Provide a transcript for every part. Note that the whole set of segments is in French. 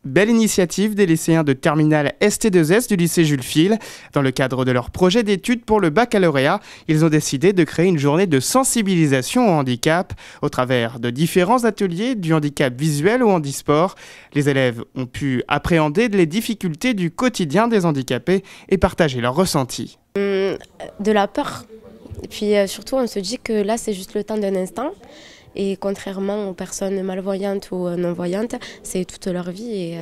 Belle initiative des lycéens de terminale ST2S du lycée Jules Fil. Dans le cadre de leur projet d'études pour le baccalauréat, ils ont décidé de créer une journée de sensibilisation au handicap au travers de différents ateliers du handicap visuel au handisport. Les élèves ont pu appréhender les difficultés du quotidien des handicapés et partager leurs ressentis. De la peur. Et puis surtout, on se dit que là, c'est juste le temps d'un instant. Et contrairement aux personnes malvoyantes ou non-voyantes, c'est toute leur vie et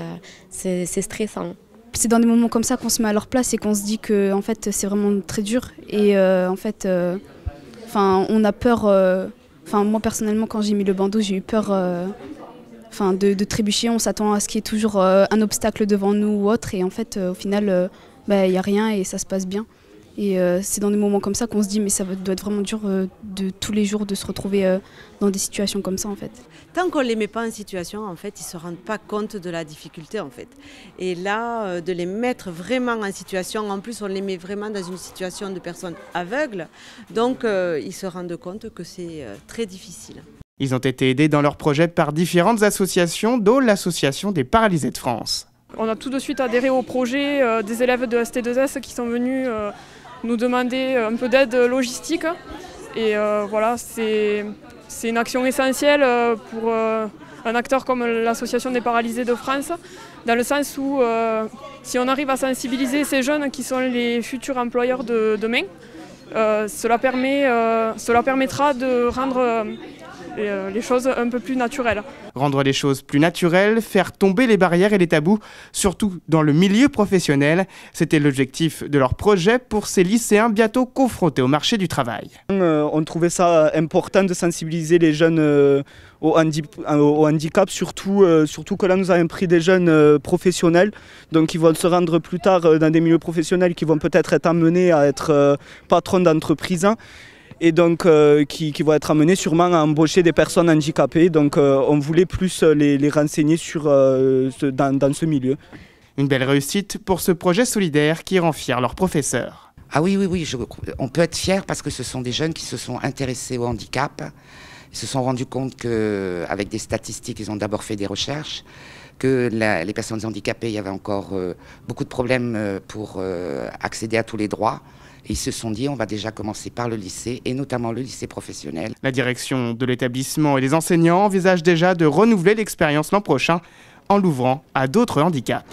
c'est stressant. C'est dans des moments comme ça qu'on se met à leur place et qu'on se dit que en fait, c'est vraiment très dur. Et en fait, on a peur. Moi, personnellement, quand j'ai mis le bandeau, j'ai eu peur de trébucher. On s'attend à ce qu'il y ait toujours un obstacle devant nous ou autre. Et en fait, au final, il n'y a rien et ça se passe bien. Et c'est dans des moments comme ça qu'on se dit mais ça doit être vraiment dur de tous les jours de se retrouver dans des situations comme ça en fait. Tant qu'on ne les met pas en situation, en fait, ils ne se rendent pas compte de la difficulté en fait. Et là, de les mettre vraiment en situation, en plus on les met vraiment dans une situation de personnes aveugles, donc ils se rendent compte que c'est très difficile. Ils ont été aidés dans leur projet par différentes associations, dont l'Association des paralysés de France. On a tout de suite adhéré au projet des élèves de ST2S qui sont venus nous demander un peu d'aide logistique. Et voilà, c'est une action essentielle pour un acteur comme l'Association des paralysés de France, dans le sens où si on arrive à sensibiliser ces jeunes qui sont les futurs employeurs de demain, cela permettra de rendre les choses un peu plus naturelles. Rendre les choses plus naturelles, faire tomber les barrières et les tabous, surtout dans le milieu professionnel. C'était l'objectif de leur projet pour ces lycéens bientôt confrontés au marché du travail. On trouvait ça important de sensibiliser les jeunes au handicap, surtout que là nous avons pris des jeunes professionnels, donc ils vont se rendre plus tard dans des milieux professionnels qui vont peut-être être amenés à être patrons d'entreprise. Et donc qui vont être amenés sûrement à embaucher des personnes handicapées. Donc on voulait plus les renseigner dans ce milieu. Une belle réussite pour ce projet solidaire qui rend fiers leurs professeurs. Ah oui, on peut être fiers parce que ce sont des jeunes qui se sont intéressés au handicap. Ils se sont rendus compte qu'avec des statistiques, ils ont d'abord fait des recherches, que les personnes handicapées, il y avait encore beaucoup de problèmes pour accéder à tous les droits. Et ils se sont dit, on va déjà commencer par le lycée, et notamment le lycée professionnel. La direction de l'établissement et les enseignants envisagent déjà de renouveler l'expérience l'an prochain en l'ouvrant à d'autres handicaps.